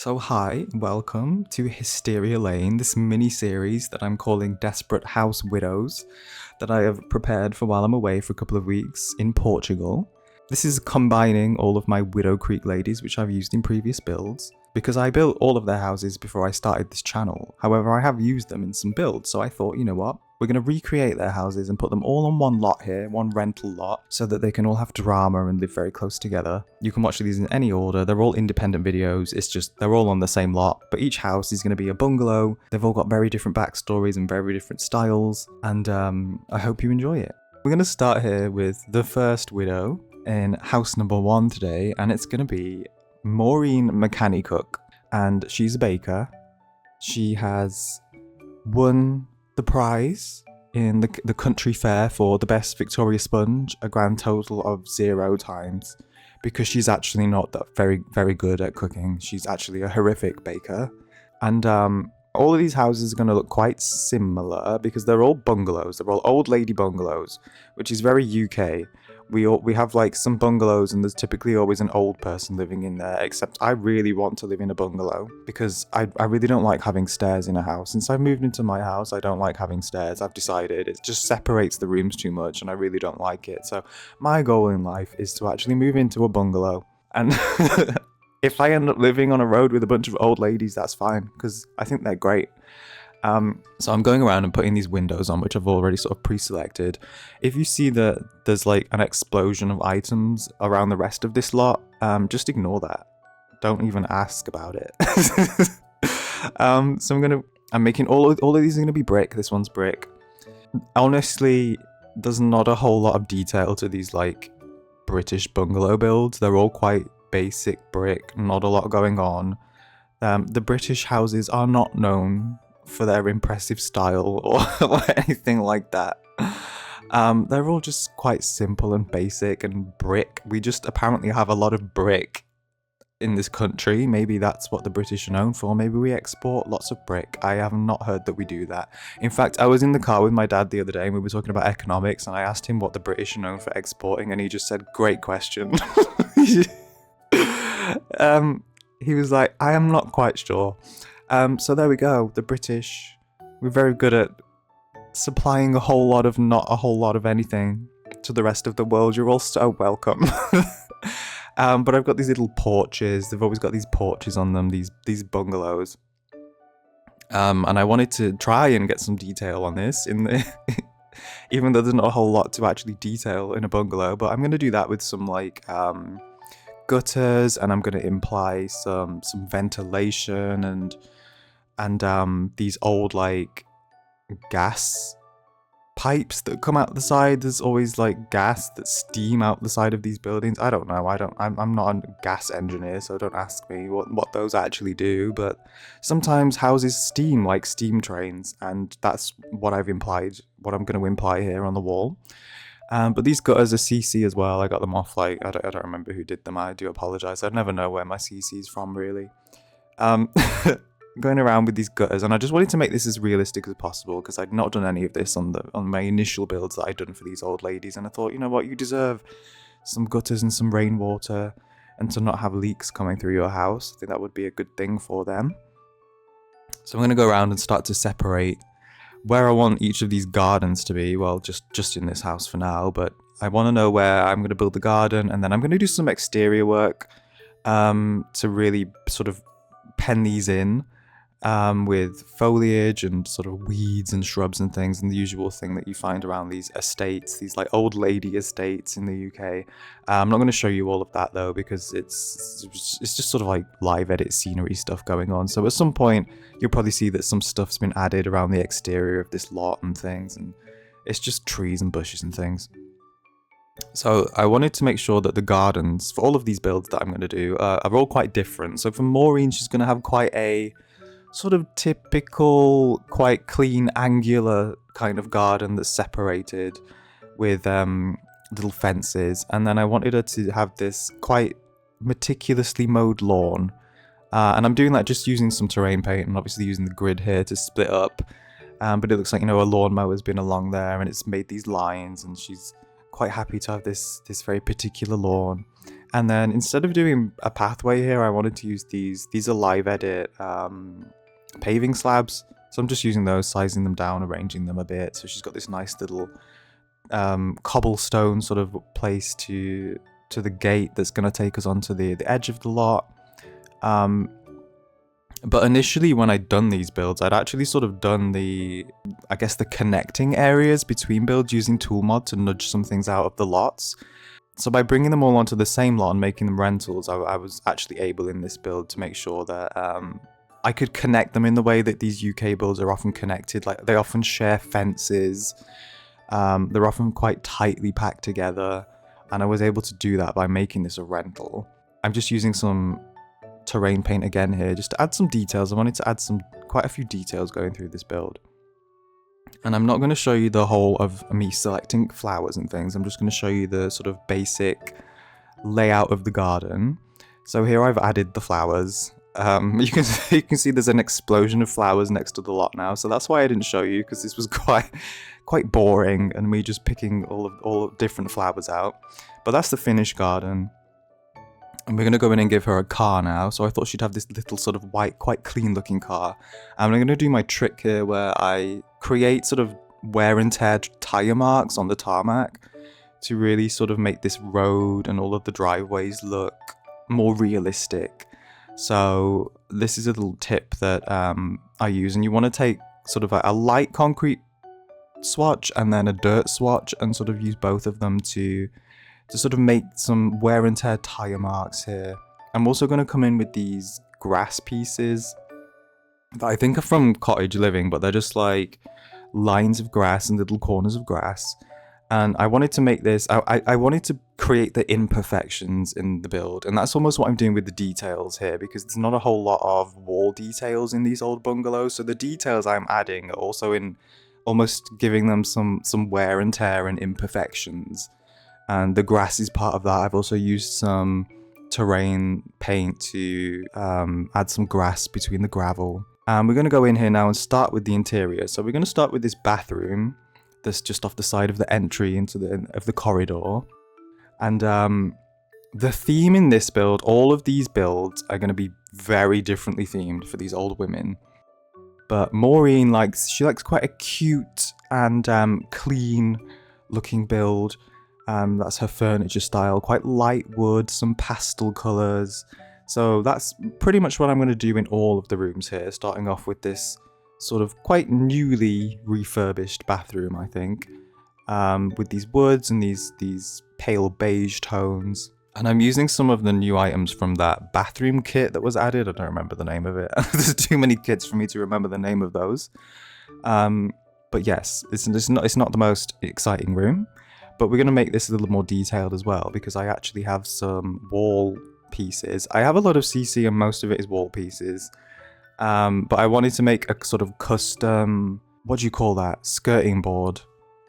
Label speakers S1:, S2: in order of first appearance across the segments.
S1: So hi, welcome to Histeria Lane, this mini-series that I'm calling Desperate House Widows, that I have prepared for while I'm away for a couple of weeks in Portugal. This is combining all of my Widow Creek ladies, which I've used in previous builds, because I built all of their houses before I started this channel. However, I have used them in some builds, so I thought, you know what? We're going to recreate their houses and put them all on one lot here, one rental lot, so that they can all have drama and live very close together. You can watch these in any order. They're all independent videos. It's just, they're all on the same lot, but each house is going to be a bungalow. They've all got very different backstories and very different styles, and I hope you enjoy it. We're going to start here with the first widow in house number 1 today, and it's going to be Maureen McCannycook, and she's a baker. She has won the prize in the country fair for the best Victoria sponge a grand total of 0 times, because she's actually not that very good at cooking. She's actually a horrific baker. And all of these houses are going to look quite similar because they're all bungalows. They're all old lady bungalows, which is very UK. We have like some bungalows and there's typically always an old person living in there, except I really want to live in a bungalow because I really don't like having stairs in a house. Since I moved into my house, I don't like having stairs. I've decided it just separates the rooms too much and I really don't like it. So my goal in life is to actually move into a bungalow, and if I end up living on a road with a bunch of old ladies, that's fine because I think they're great. So I'm going around and putting these windows on, which I've already sort of pre-selected. If you see that there's like an explosion of items around the rest of this lot, just ignore that. Don't even ask about it. So I'm making all of these are gonna be brick. This one's brick. Honestly, there's not a whole lot of detail to these like British bungalow builds. They're all quite basic brick, not a lot going on. The British houses are not known for their impressive style or anything like that. They're all just quite simple and basic and brick. We just apparently have a lot of brick in this country. Maybe that's what the British are known for. Maybe we export lots of brick. I have not heard that we do that. In fact, I was in the car with my dad the other day and we were talking about economics, and I asked him what the British are known for exporting, and he just said, "Great question." He was like, "I am not quite sure." So there we go. The British, we're very good at supplying a whole lot of not a whole lot of anything to the rest of the world. You're all so welcome. But I've got these little porches. They've always got these porches on them, these bungalows. And I wanted to try and get some detail on this even though there's not a whole lot to actually detail in a bungalow, but I'm going to do that with some like gutters, and I'm going to imply some ventilation and these old like gas pipes that come out the side. There's always like gas that steam out the side of these buildings. I don't know. I'm not a gas engineer, so don't ask me what those actually do, but sometimes houses steam like steam trains, and that's what I'm going to imply here on the wall. But these gutters are CC as well. I got them off like I don't remember who did them. I do apologize. I'd never know where my CC is from really. Going around with these gutters, and I just wanted to make this as realistic as possible because I'd not done any of this on my initial builds that I'd done for these old ladies, and I thought, you know what, you deserve some gutters and some rainwater and to not have leaks coming through your house. I think that would be a good thing for them. So I'm going to go around and start to separate where I want each of these gardens to be. Well, just in this house for now, but I want to know where I'm going to build the garden, and then I'm going to do some exterior work to really sort of pen these in with foliage and sort of weeds and shrubs and things, and the usual thing that you find around these estates, these like old lady estates in the UK. I'm not going to show you all of that though, because it's just sort of like live edit scenery stuff going on. So at some point you'll probably see that some stuff's been added around the exterior of this lot and things, and it's just trees and bushes and things. So I wanted to make sure that the gardens for all of these builds that I'm going to do are all quite different. So for Maureen, she's going to have quite a sort of typical, quite clean, angular kind of garden that's separated with little fences. And then I wanted her to have this quite meticulously mowed lawn. And I'm doing that just using some terrain paint and obviously using the grid here to split up. But it looks like, you know, a lawnmower's been along there and it's made these lines, and she's quite happy to have this very particular lawn. And then instead of doing a pathway here, I wanted to use these. These are live edit paving slabs. So I'm just using those, sizing them down, arranging them a bit. So she's got this nice little cobblestone sort of place to the gate that's going to take us onto the edge of the lot. But initially when I'd done these builds, I'd actually sort of done the connecting areas between builds using toolmod to nudge some things out of the lots. So by bringing them all onto the same lot and making them rentals, I was actually able in this build to make sure that I could connect them in the way that these UK builds are often connected. Like, they often share fences, they're often quite tightly packed together, and I was able to do that by making this a rental. I'm just using some terrain paint again here just to add some details. I wanted to add quite a few details going through this build. And I'm not going to show you the whole of me selecting flowers and things. I'm just going to show you the sort of basic layout of the garden. So here I've added the flowers. You can see there's an explosion of flowers next to the lot now. So that's why I didn't show you, because this was quite boring and me just picking all different flowers out. But that's the finished garden. And we're going to go in and give her a car now. So I thought she'd have this little sort of white, quite clean looking car. And I'm going to do my trick here where I create sort of wear and tear tire marks on the tarmac to really sort of make this road and all of the driveways look more realistic. So this is a little tip that I use. And you want to take sort of a light concrete swatch and then a dirt swatch and sort of use both of them to sort of make some wear and tear tire marks here. I'm also going to come in with these grass pieces that I think are from Cottage Living, but they're just like lines of grass and little corners of grass. And I wanted to make this, I wanted to create the imperfections in the build. And that's almost what I'm doing with the details here, because there's not a whole lot of wall details in these old bungalows. So the details I'm adding are also in almost giving them some wear and tear and imperfections. And the grass is part of that. I've also used some terrain paint to add some grass between the gravel. And we're going to go in here now and start with the interior. So we're going to start with this bathroom that's just off the side of the entry into the corridor. And the theme in this build, all of these builds are going to be very differently themed for these old women. But Maureen she likes quite a cute and clean looking build. That's her furniture style, quite light wood, some pastel colours. So that's pretty much what I'm going to do in all of the rooms here, starting off with this sort of quite newly refurbished bathroom, I think, with these woods and these pale beige tones. And I'm using some of the new items from that bathroom kit that was added. I don't remember the name of it. There's too many kits for me to remember the name of those. But yes, it's not the most exciting room. But we're going to make this a little more detailed as well, because I actually have some wall pieces. I have a lot of CC and most of it is wall pieces. But I wanted to make a sort of custom, what do you call that, skirting board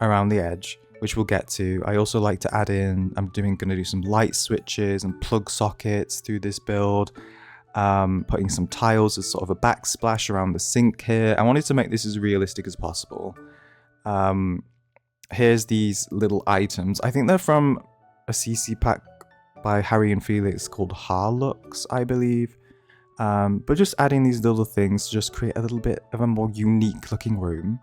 S1: around the edge, which we'll get to. I also like to add in, I'm going to do some light switches and plug sockets through this build. Putting some tiles as sort of a backsplash around the sink here. I wanted to make this as realistic as possible. Here's these little items. I think they're from a CC pack by Harry and Felix called Harlux, I believe. But just adding these little things to just create a little bit of a more unique looking room.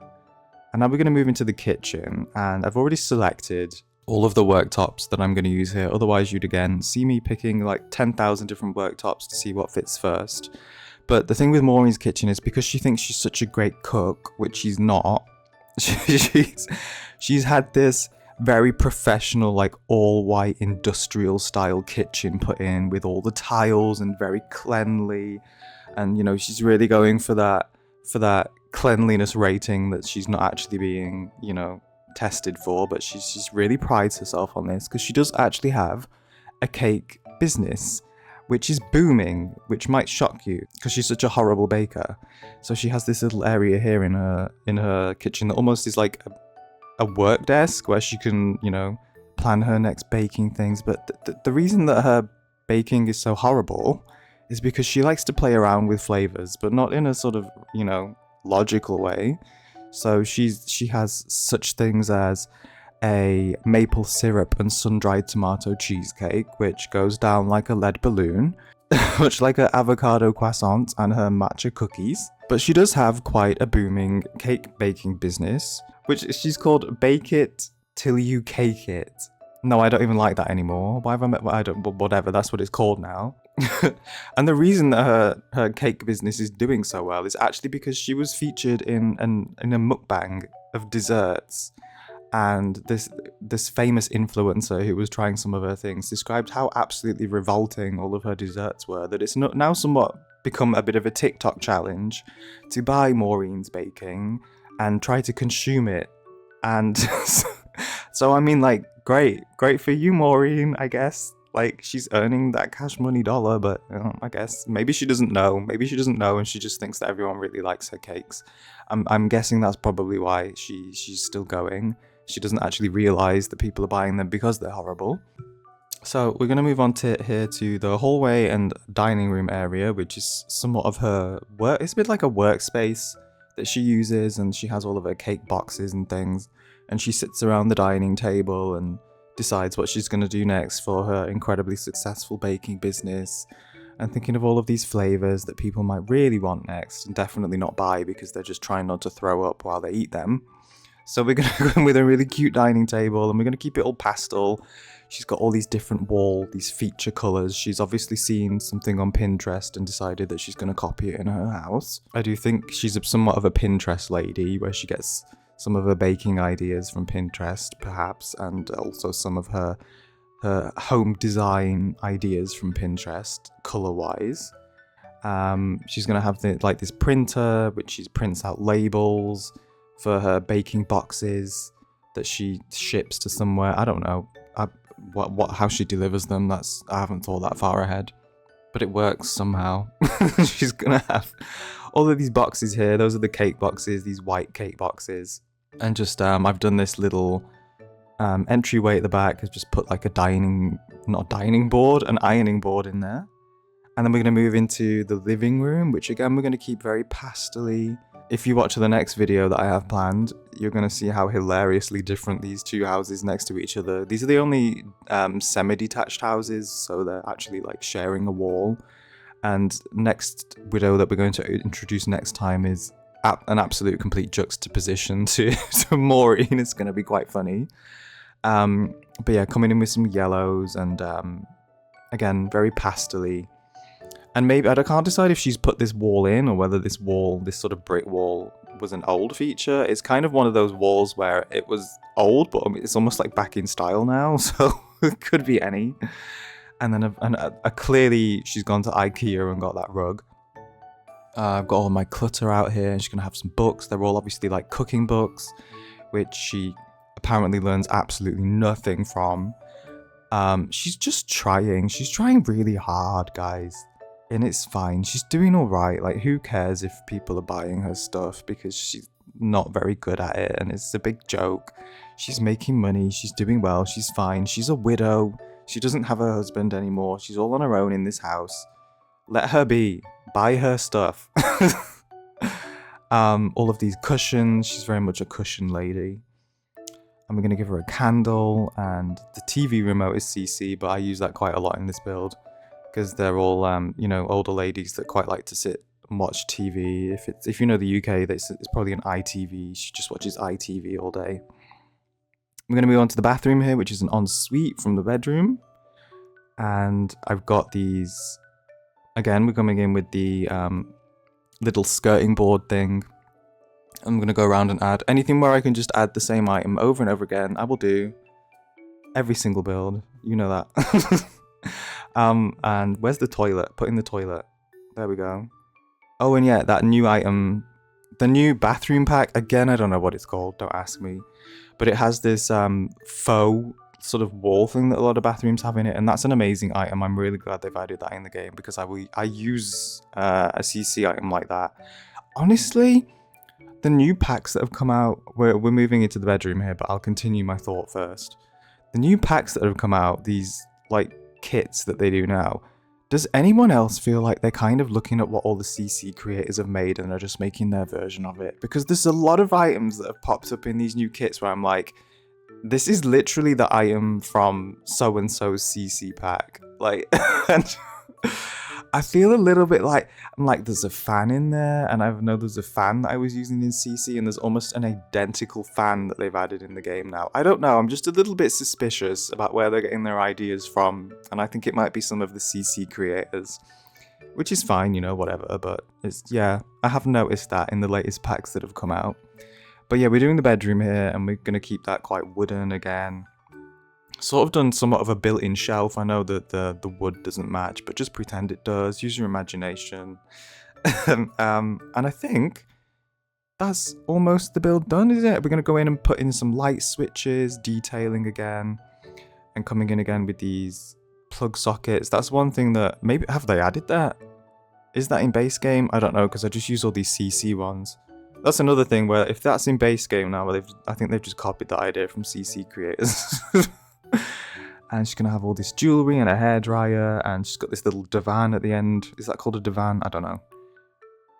S1: And now we're going to move into the kitchen. And I've already selected all of the worktops that I'm going to use here. Otherwise, you'd again see me picking like 10,000 different worktops to see what fits first. But the thing with Maureen's kitchen is because she thinks she's such a great cook, which she's not, she's had this very professional, like all white industrial style kitchen put in with all the tiles and very cleanly. And, you know, she's really going for that cleanliness rating that she's not actually being, you know, tested for. But she's really prides herself on this because she does actually have a cake business, which is booming, which might shock you because she's such a horrible baker. So she has this little area here in her kitchen that almost is like a work desk where she can, you know, plan her next baking things. But the reason that her baking is so horrible is because she likes to play around with flavors, but not in a sort of, you know, logical way. So she has such things as a maple syrup and sun-dried tomato cheesecake, which goes down like a lead balloon, much like her avocado croissant and her matcha cookies. But she does have quite a booming cake baking business, which she's called Bake It Till You Cake It. No, I don't even like that anymore. Why have I met? Whatever, that's what it's called now. And the reason that her cake business is doing so well is actually because she was featured in a mukbang of desserts. And this famous influencer who was trying some of her things described how absolutely revolting all of her desserts were, that it's now somewhat become a bit of a TikTok challenge to buy Maureen's baking and try to consume it. And so I mean, like, great for you, Maureen, I guess. Like, she's earning that cash money dollar, but I guess maybe she doesn't know and she just thinks that everyone really likes her cakes. I'm guessing that's probably why she's still going. She doesn't actually realize that people are buying them because they're horrible. So we're going to move on here to the hallway and dining room area, which is somewhat of her work. It's a bit like a workspace that she uses, and she has all of her cake boxes and things. And she sits around the dining table and decides what she's going to do next for her incredibly successful baking business, and thinking of all of these flavors that people might really want next and definitely not buy because they're just trying not to throw up while they eat them. So we're going to go in with a really cute dining table, and we're going to keep it all pastel. She's got all these different these feature colors. She's obviously seen something on Pinterest and decided that she's going to copy it in her house. I do think she's somewhat of a Pinterest lady, where she gets some of her baking ideas from Pinterest, perhaps, and also some of her home design ideas from Pinterest, color-wise. She's going to have this printer, which she prints out labels for her baking boxes that she ships to somewhere. I don't know how she delivers them. I haven't thought that far ahead, but it works somehow. She's gonna have all of these boxes here. Those are the cake boxes, these white cake boxes, and just I've done this little entryway at the back. I've just put like an ironing board in there, and then we're gonna move into the living room, which again we're gonna keep very pastel-y. If you watch the next video that I have planned, you're going to see how hilariously different these two houses next to each other. These are the only semi-detached houses, so they're actually like sharing a wall. And next widow that we're going to introduce next time is an absolute complete juxtaposition to Maureen. It's going to be quite funny. But yeah, coming in with some yellows and again, very pastel-y. And maybe, I can't decide if she's put this wall in or whether this sort of brick wall was an old feature. It's kind of one of those walls where it was old, but it's almost like back in style now, so it could be any. And then clearly she's gone to IKEA and got that rug. I've got all my clutter out here, and she's going to have some books. They're all obviously like cooking books, which she apparently learns absolutely nothing from. She's just trying. She's trying really hard, guys. And it's fine. She's doing all right. Like, who cares if people are buying her stuff, because she's not very good at it and it's a big joke. She's making money. She's doing well. She's fine. She's a widow. She doesn't have a husband anymore. She's all on her own in this house. Let her be. Buy her stuff. All of these cushions. She's very much a cushion lady. And we're going to give her a candle, and the TV remote is CC, but I use that quite a lot in this build, because they're all, older ladies that quite like to sit and watch TV. If you know the UK, it's probably an ITV. She just watches ITV all day. We're going to move on to the bathroom here, which is an ensuite from the bedroom. And I've got these, again, we're coming in with the little skirting board thing. I'm going to go around and add anything where I can just add the same item over and over again. I will do every single build. You know that. And where's the toilet? Put in the toilet. There we go. Oh, and yeah, that new item, the new bathroom pack. Again, I don't know what it's called. Don't ask me. But it has this faux sort of wall thing that a lot of bathrooms have in it, and that's an amazing item. I'm really glad they've added that in the game, because I use a CC item like that. Honestly, the new packs that have come out, we're moving into the bedroom here, but I'll continue my thought first. The new packs that have come out, these like kits that they do now, does anyone else feel like they're kind of looking at what all the CC creators have made and are just making their version of it? Because there's a lot of items that have popped up in these new kits where I'm like, This is literally the item from so-and-so's CC pack. Like, and I feel a little bit like, I'm like, there's a fan in there, and I know there's a fan that I was using in CC, and there's almost an identical fan that they've added in the game now. I don't know, I'm just a little bit suspicious about where they're getting their ideas from, and I think it might be some of the CC creators. Which is fine, you know, whatever, but it's, yeah, I have noticed that in the latest packs that have come out. But yeah, we're doing the bedroom here, and we're going to keep that quite wooden again. Sort of done somewhat of a built-in shelf. I know that the wood doesn't match, but just pretend it does. Use your imagination. And I think that's almost the build done, is it? We're going to go in and put in some light switches, detailing again, and coming in again with these plug sockets. That's one thing that, maybe, have they added that? Is that in base game? I don't know, because I just use all these CC ones. That's another thing where if that's in base game now, well, I think they've just copied that idea from CC creators. And she's going to have all this jewellery and a hairdryer, and she's got this little divan at the end. Is that called a divan? I don't know.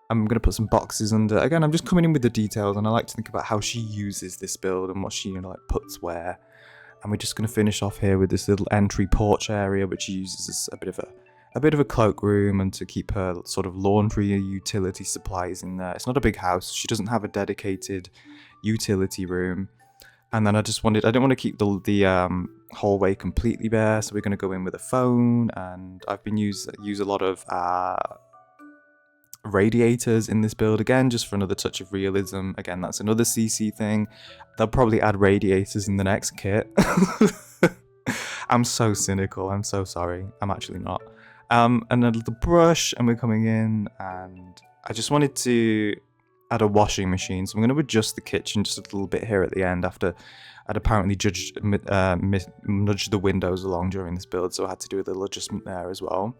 S1: I'm going to put some boxes under. Again, I'm just coming in with the details, and I like to think about how she uses this build and what she, you know, like puts where. And we're just going to finish off here with this little entry porch area, which she uses as a bit of a cloakroom, and to keep her sort of laundry utility supplies in there. It's not a big house. She doesn't have a dedicated utility room. And then I didn't want to keep the hallway completely bare, so we're going to go in with a phone, and I've been use a lot of radiators in this build, again, just for another touch of realism. Again, that's another CC thing. They'll probably add radiators in the next kit. I'm so cynical, I'm so sorry. I'm actually not. And a little brush, and we're coming in, and I just wanted to add a washing machine, so I'm going to adjust the kitchen just a little bit here at the end after I'd apparently nudged the windows along during this build, so I had to do a little adjustment there as well.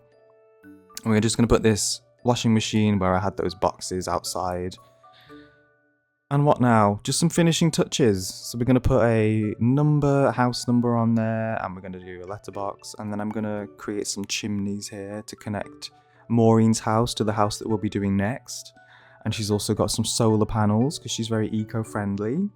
S1: And we're just going to put this washing machine where I had those boxes outside. And what now? Just some finishing touches. So we're going to put a house number on there, and we're going to do a letterbox, and then I'm going to create some chimneys here to connect Maureen's house to the house that we'll be doing next. And she's also got some solar panels because she's very eco-friendly.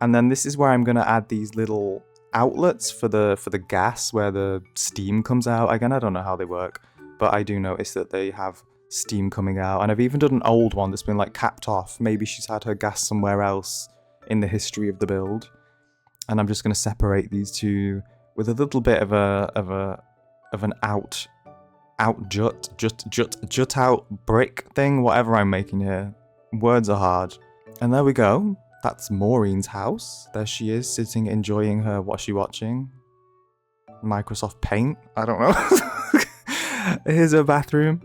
S1: And then this is where I'm going to add these little outlets for the gas where the steam comes out. Again, I don't know how they work, but I do notice that they have steam coming out. And I've even done an old one that's been like capped off. Maybe she's had her gas somewhere else in the history of the build. And I'm just going to separate these two with a little bit of an jut out brick thing, whatever I'm making here. Words are hard. And there we go. That's Maureen's house. There she is, sitting, enjoying her, what's she watching? Microsoft Paint? I don't know. Here's her bathroom.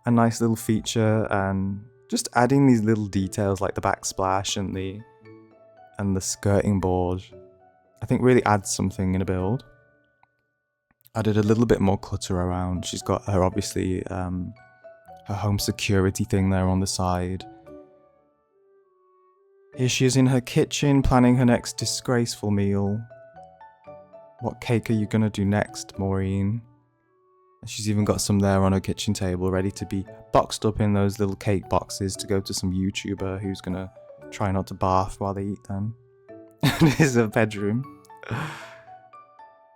S1: A nice little feature, and just adding these little details like the backsplash and the skirting board, I think really adds something in a build. Added a little bit more clutter around. She's got her, obviously, her home security thing there on the side. Here she is in her kitchen, planning her next disgraceful meal. What cake are you gonna do next, Maureen? She's even got some there on her kitchen table, ready to be boxed up in those little cake boxes to go to some YouTuber who's gonna try not to barf while they eat them. And here's her bedroom.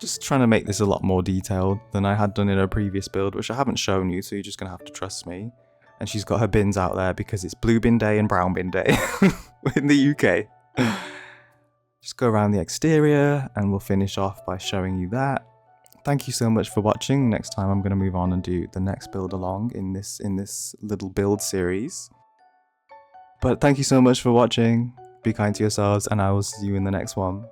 S1: Just trying to make this a lot more detailed than I had done in her previous build, which I haven't shown you, so you're just going to have to trust me. And she's got her bins out there because it's blue bin day and brown bin day in the UK. Just go around the exterior, and we'll finish off by showing you that. Thank you so much for watching. Next time I'm going to move on and do the next build along in this little build series. But thank you so much for watching. Be kind to yourselves, and I will see you in the next one.